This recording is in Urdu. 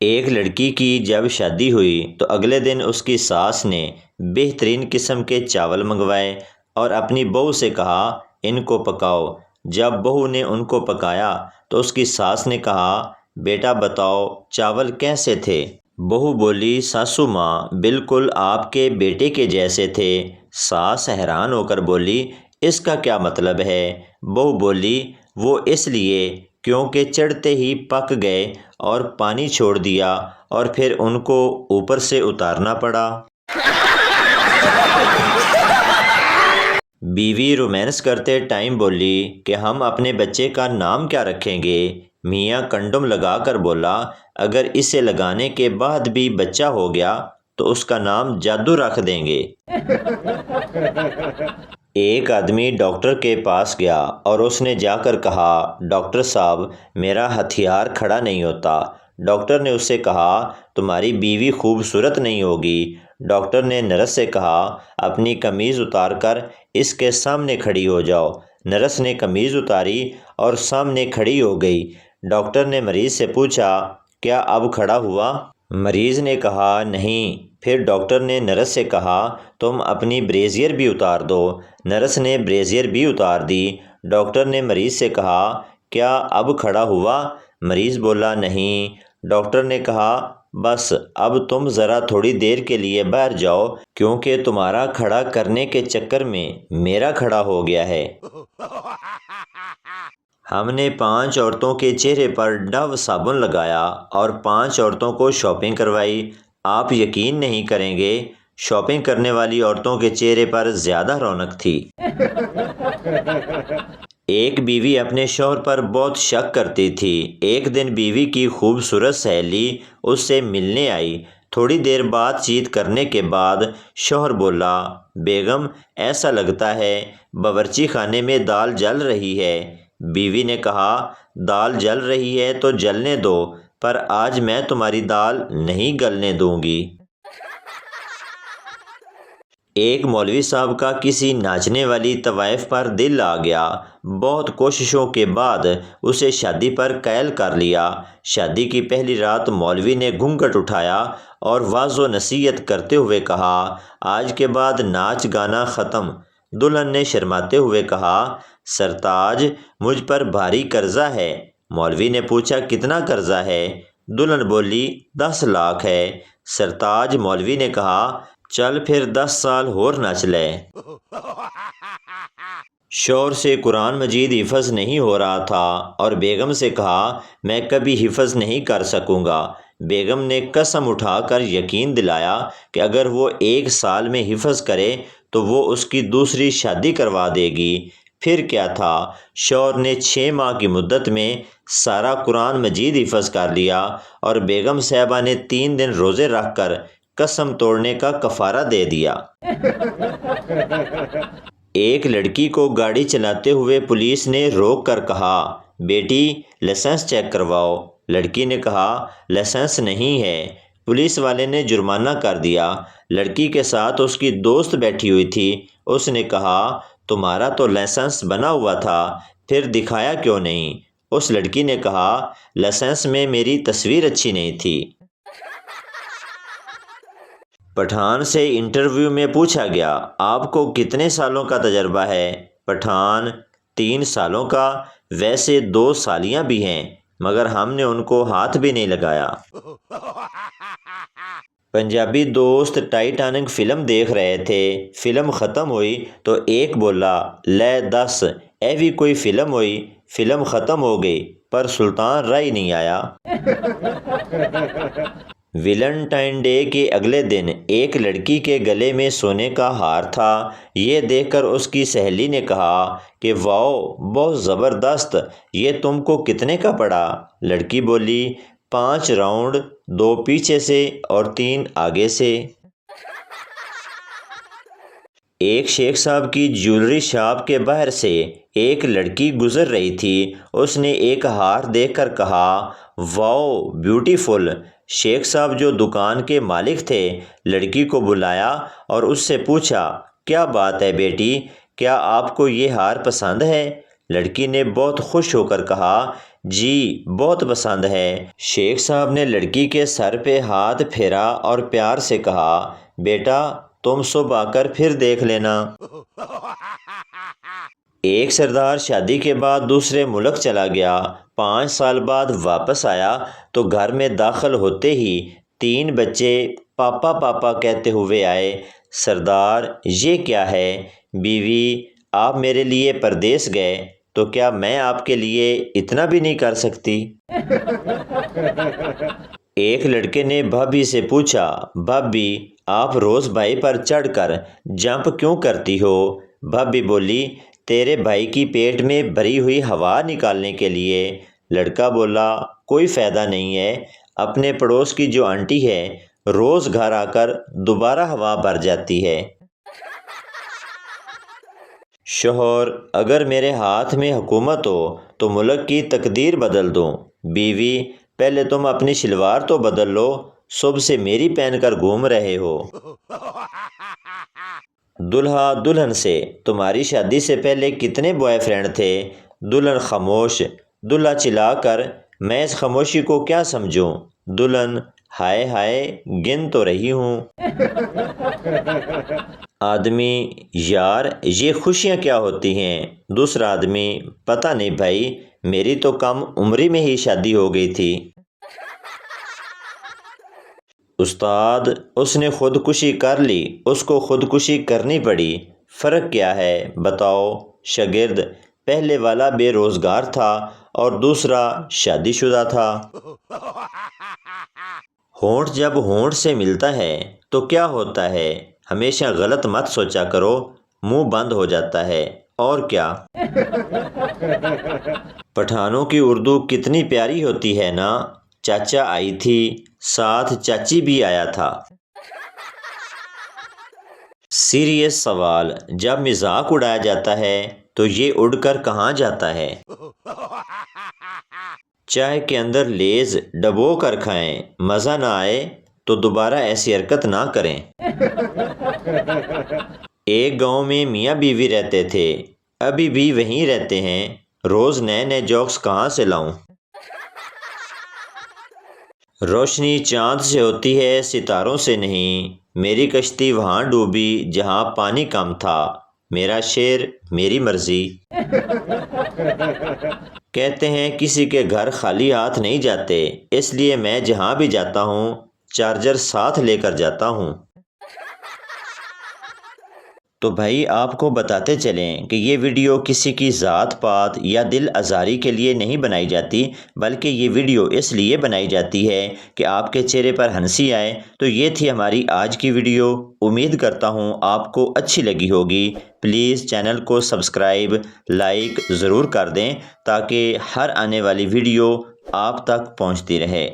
ایک لڑکی کی جب شادی ہوئی تو اگلے دن اس کی ساس نے بہترین قسم کے چاول منگوائے اور اپنی بہو سے کہا ان کو پکاؤ۔ جب بہو نے ان کو پکایا تو اس کی ساس نے کہا بیٹا بتاؤ چاول کیسے تھے؟ بہو بولی ساسو ماں بالکل آپ کے بیٹے کے جیسے تھے۔ ساس حیران ہو کر بولی اس کا کیا مطلب ہے؟ بہو بولی وہ اس لیے کیونکہ چڑھتے ہی پک گئے اور پانی چھوڑ دیا اور پھر ان کو اوپر سے اتارنا پڑا۔ بیوی رومانس کرتے ٹائم بولی کہ ہم اپنے بچے کا نام کیا رکھیں گے؟ میاں کنڈوم لگا کر بولا اگر اسے لگانے کے بعد بھی بچہ ہو گیا تو اس کا نام جادو رکھ دیں گے۔ ایک آدمی ڈاکٹر کے پاس گیا اور اس نے جا کر کہا ڈاکٹر صاحب میرا ہتھیار کھڑا نہیں ہوتا۔ ڈاکٹر نے اس سے کہا تمہاری بیوی خوبصورت نہیں ہوگی۔ ڈاکٹر نے نرس سے کہا اپنی قمیض اتار کر اس کے سامنے کھڑی ہو جاؤ۔ نرس نے قمیض اتاری اور سامنے کھڑی ہو گئی۔ ڈاکٹر نے مریض سے پوچھا کیا اب کھڑا ہوا؟ مریض نے کہا نہیں۔ پھر ڈاکٹر نے نرس سے کہا تم اپنی بریزیئر بھی اتار دو۔ نرس نے بریزیئر بھی اتار دی۔ ڈاکٹر نے مریض سے کہا کیا اب کھڑا ہوا؟ مریض بولا نہیں۔ ڈاکٹر نے کہا بس اب تم ذرا تھوڑی دیر کے لیے باہر جاؤ کیونکہ تمہارا کھڑا کرنے کے چکر میں میرا کھڑا ہو گیا ہے۔ ہم نے 5 عورتوں کے چہرے پر ڈو صابن لگایا اور 5 عورتوں کو شاپنگ کروائی۔ آپ یقین نہیں کریں گے شاپنگ کرنے والی عورتوں کے چہرے پر زیادہ رونق تھی۔ ایک بیوی اپنے شوہر پر بہت شک کرتی تھی۔ ایک دن بیوی کی خوبصورت سہیلی اس سے ملنے آئی۔ تھوڑی دیر بات چیت کرنے کے بعد شوہر بولا بیگم ایسا لگتا ہے باورچی خانے میں دال جل رہی ہے۔ بیوی نے کہا دال جل رہی ہے تو جلنے دو پر آج میں تمہاری دال نہیں گلنے دوں گی۔ ایک مولوی صاحب کا کسی ناچنے والی طوائف پر دل آ گیا۔ بہت کوششوں کے بعد اسے شادی پر قائل کر لیا۔ شادی کی پہلی رات مولوی نے گھونگھٹ اٹھایا اور واعظ و نصیحت کرتے ہوئے کہا آج کے بعد ناچ گانا ختم۔ دلہن نے شرماتے ہوئے کہا سرتاج مجھ پر بھاری قرضہ ہے۔ مولوی نے پوچھا کتنا قرضہ ہے؟ دلہن بولی 10 لاکھ ہے۔ سرتاج مولوی نے کہا چل پھر 10 سال اور ناچ لے۔ شوہر سے قرآن مجید حفظ نہیں ہو رہا تھا اور بیگم سے کہا میں کبھی حفظ نہیں کر سکوں گا۔ بیگم نے قسم اٹھا کر یقین دلایا کہ اگر وہ 1 سال میں حفظ کرے تو وہ اس کی دوسری شادی کروا دے گی۔ پھر کیا تھا شوہر نے 6 ماہ کی مدت میں سارا قرآن مجید حفظ کر لیا اور بیگم صاحبہ نے 3 دن روزے رکھ کر قسم توڑنے کا کفارہ دے دیا۔ ایک لڑکی کو گاڑی چلاتے ہوئے پولیس نے روک کر کہا بیٹی لائسنس چیک کرواؤ۔ لڑکی نے کہا لائسنس نہیں ہے۔ پولیس والے نے جرمانہ کر دیا۔ لڑکی کے ساتھ اس کی دوست بیٹھی ہوئی تھی۔ اس نے کہا تمہارا تو لائسنس بنا ہوا تھا پھر دکھایا کیوں نہیں؟ اس لڑکی نے کہا لائسنس میں میری تصویر اچھی نہیں تھی۔ پٹھان سے انٹرویو میں پوچھا گیا آپ کو کتنے سالوں کا تجربہ ہے؟ پٹھان 3 سالوں کا، ویسے 2 سالیاں بھی ہیں مگر ہم نے ان کو ہاتھ بھی نہیں لگایا۔ پنجابی دوست ٹائٹینک فلم دیکھ رہے تھے۔ فلم ختم ہوئی تو ایک بولا لے دس اے بھی کوئی فلم ہوئی؟ فلم ختم ہو گئی پر سلطان رائی نہیں آیا۔ ویلنٹائن ڈے کے اگلے دن ایک لڑکی کے گلے میں سونے کا ہار تھا۔ یہ دیکھ کر اس کی سہیلی نے کہا کہ واؤ بہت زبردست، یہ تم کو کتنے کا پڑا؟ لڑکی بولی 5 راؤنڈ، 2 پیچھے سے اور 3 آگے سے۔ ایک شیخ صاحب کی جیولری شاپ کے باہر سے ایک لڑکی گزر رہی تھی۔ اس نے ایک ہار دیکھ کر کہا واؤ بیوٹیفل۔ شیخ صاحب جو دکان کے مالک تھے لڑکی کو بلایا اور اس سے پوچھا کیا بات ہے بیٹی، کیا آپ کو یہ ہار پسند ہے؟ لڑکی نے بہت خوش ہو کر کہا جی بہت پسند ہے۔ شیخ صاحب نے لڑکی کے سر پہ ہاتھ پھیرا اور پیار سے کہا، بیٹا تم صبح آ کر پھر دیکھ لینا۔ ایک سردار شادی کے بعد دوسرے ملک چلا گیا۔ 5 سال بعد واپس آیا تو گھر میں داخل ہوتے ہی 3 بچے پاپا پاپا کہتے ہوئے آئے۔ سردار یہ کیا ہے؟ بیوی آپ میرے لیے پردیس گئے تو کیا میں آپ کے لیے اتنا بھی نہیں کر سکتی؟ ایک لڑکے نے بھابھی سے پوچھا، بھابھی آپ روز بھائی پر چڑھ کر جمپ کیوں کرتی ہو؟ بھابھی بولی، تیرے بھائی کی پیٹ میں بھری ہوئی ہوا نکالنے کے لیے۔ لڑکا بولا، کوئی فائدہ نہیں ہے، اپنے پڑوس کی جو آنٹی ہے روز گھر آ کر دوبارہ ہوا بھر جاتی ہے۔ شوہر، اگر میرے ہاتھ میں حکومت ہو تو ملک کی تقدیر بدل دوں۔ بیوی، پہلے تم اپنی شلوار تو بدل لو، صبح سے میری پہن کر گھوم رہے ہو۔ دلہا دلہن سے، تمہاری شادی سے پہلے کتنے بوائے فرینڈ تھے؟ دلہن خاموش۔ دلہا چلا کر، میں اس خاموشی کو کیا سمجھوں؟ دلہن، ہائے ہائے گن تو رہی ہوں۔ آدمی، یار یہ خوشیاں کیا ہوتی ہیں؟ دوسرا آدمی، پتہ نہیں بھائی، میری تو کم عمری میں ہی شادی ہو گئی تھی۔ استاد، اس نے خودکشی کر لی، اس کو خودکشی کرنی پڑی، فرق کیا ہے بتاؤ؟ شاگرد، پہلے والا بے روزگار تھا اور دوسرا شادی شدہ تھا۔ ہونٹ جب ہونٹ سے ملتا ہے تو کیا ہوتا ہے؟ ہمیشہ غلط مت سوچا کرو، منہ بند ہو جاتا ہے، اور کیا؟ پٹھانوں کی اردو کتنی پیاری ہوتی ہے نا؟ چاچا آئی تھی، ساتھ چاچی بھی آیا تھا۔ سیریس سوال، جب مذاق اڑایا جاتا ہے تو یہ اڑ کر کہاں جاتا ہے؟ چائے کے اندر لیز ڈبو کر کھائیں، مزہ نہ آئے تو دوبارہ ایسی حرکت نہ کریں۔ ایک گاؤں میں میاں بیوی رہتے تھے، ابھی بھی وہیں رہتے ہیں، روز نئے نئے جوکس کہاں سے لاؤں؟ روشنی چاند سے ہوتی ہے ستاروں سے نہیں، میری کشتی وہاں ڈوبی جہاں پانی کم تھا، میرا شعر میری مرضی۔ کہتے ہیں کسی کے گھر خالی ہاتھ نہیں جاتے، اس لیے میں جہاں بھی جاتا ہوں چارجر ساتھ لے کر جاتا ہوں۔ تو بھائی آپ کو بتاتے چلیں کہ یہ ویڈیو کسی کی ذات پات یا دل آزاری کے لیے نہیں بنائی جاتی، بلکہ یہ ویڈیو اس لیے بنائی جاتی ہے کہ آپ کے چہرے پر ہنسی آئے۔ تو یہ تھی ہماری آج کی ویڈیو، امید کرتا ہوں آپ کو اچھی لگی ہوگی۔ پلیز چینل کو سبسکرائب، لائک ضرور کر دیں تاکہ ہر آنے والی ویڈیو آپ تک پہنچتی رہے۔